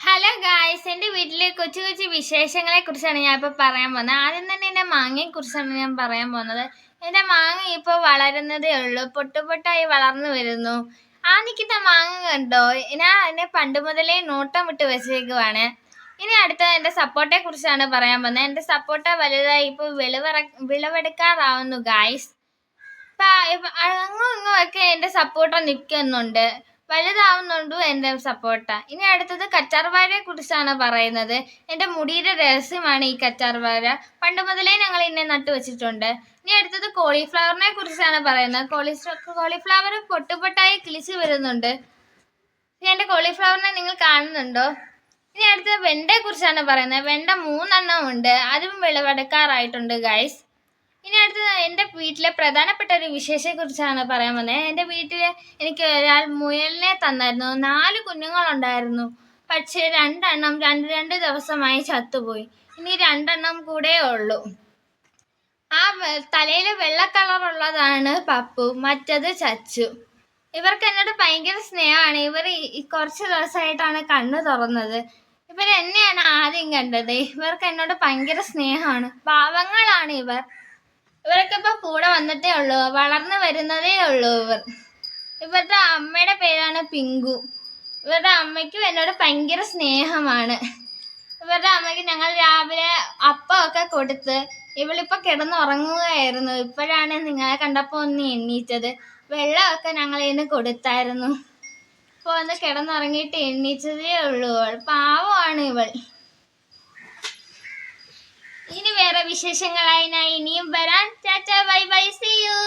Hello guys, എൻ്റെ വീട്ടിലെ കൊച്ചു കൊച്ചു വിശേഷങ്ങളെ കുറിച്ചാണ് ഞാൻ ഇപ്പോൾ പറയാൻ പോകുന്നത്. ആദ്യം തന്നെ എൻ്റെ മാങ്ങയെ കുറിച്ചാണ് ഞാൻ പറയാൻ പോകുന്നത്. എൻ്റെ മാങ്ങ ഇപ്പോൾ വളരുന്നതേ ഉള്ളൂ, പൊട്ടായി വളർന്നു വരുന്നു. ആ നിൽക്കുന്ന മാങ്ങ കണ്ടോ? ഞാൻ എന്നെ പണ്ട് മുതലേ നോട്ടം വിട്ട് വെച്ചേക്കുവാണ്. ഇനി അടുത്തത് എൻ്റെ സപ്പോർട്ടയെ കുറിച്ചാണ് പറയാൻ പോകുന്നത്. എൻ്റെ സപ്പോർട്ട വലുതായി ഇപ്പോൾ വിളവെടുക്കാറാവുന്നു ഗായ്സ്. ഇപ്പം അങ്ങും ഇങ്ങും ഒക്കെ എൻ്റെ സപ്പോർട്ട നിൽക്കുന്നുണ്ട്, വലുതാവുന്നുണ്ട് എൻ്റെ സപ്പോർട്ട. ഇനി അടുത്തത് കറ്റാർവാഴയെ കുറിച്ചാണ് പറയുന്നത്. എൻ്റെ മുടിയുടെ രഹസ്യമാണ് ഈ കറ്റാർവാഴ. പണ്ട് മുതലേ ഞങ്ങൾ ഇന്നെ നട്ടു വെച്ചിട്ടുണ്ട്. ഇനി അടുത്തത് കോളിഫ്ലവറിനെ കുറിച്ചാണ് പറയുന്നത്. കോളിഫ്ലവർ പൊട്ടായി കിളിച്ചു വരുന്നുണ്ട്. എൻ്റെ കോളിഫ്ലവറിനെ നിങ്ങൾ കാണുന്നുണ്ടോ? ഇനി അടുത്തത് വെണ്ടയെ കുറിച്ചാണ് പറയുന്നത്. വെണ്ട 3 ഉണ്ട്, അതും വിളവെടുക്കാറായിട്ടുണ്ട് ഗൈസ്. ഇനി അടുത്തത് എൻ്റെ വീട്ടിലെ പ്രധാനപ്പെട്ട ഒരു വിശേഷത്തെക്കുറിച്ചാണ് പറയാൻ പോകുന്നത്. എൻ്റെ വീട്ടിൽ എനിക്ക് ഒരാൾ മുയലിനെ തന്നായിരുന്നു. 4 കുഞ്ഞുങ്ങളുണ്ടായിരുന്നു. പക്ഷേ 2 രണ്ട് ദിവസമായി ചത്തുപോയി. ഇനി 2 കൂടെ ഉള്ളൂ. ആ തലയിൽ വെള്ള കളറുള്ളതാണ് പപ്പു, മറ്റത് ചച്ചു. ഇവർക്ക് എന്നോട് ഭയങ്കര സ്നേഹമാണ്. ഇവർ കുറച്ച് ദിവസമായിട്ടാണ് കണ്ണ് തുറന്നത്. എന്നെയാണ് ആദ്യം കണ്ടത്. ഇവർക്ക് എന്നോട് ഭയങ്കര സ്നേഹമാണ്. പാവങ്ങളാണ് ഇവർ. ഇവരൊക്കെ ഇപ്പൊ കൂടെ വന്നിട്ടേ ഉള്ളൂ, വളർന്നു വരുന്നതേ ഉള്ളൂ. ഇവരുടെ അമ്മയുടെ പേരാണ് പിങ്കു. ഇവരുടെ അമ്മയ്ക്കും എന്നോട് ഭയങ്കര സ്നേഹമാണ്. ഇവരുടെ അമ്മയ്ക്ക് ഞങ്ങൾ രാവിലെ അപ്പമൊക്കെ കൊടുത്ത് ഇവളിപ്പോൾ കിടന്നുറങ്ങുകയായിരുന്നു. ഇപ്പോഴാണ് നിങ്ങളെ കണ്ടപ്പോൾ ഒന്ന് എണ്ണീറ്റത്. വെള്ളമൊക്കെ ഞങ്ങൾ ഇതിന് കൊടുത്തായിരുന്നു. ഇപ്പോൾ ഒന്ന് കിടന്നുറങ്ങിയിട്ട് എണ്ണീറ്റതേ ഉള്ളൂ. പാവമാണ് ഇവൾ. ഇനി വേറെ വിശേഷങ്ങളായി ഞാൻ ഇനിയും വരാൻ. Tata, bye bye, see U.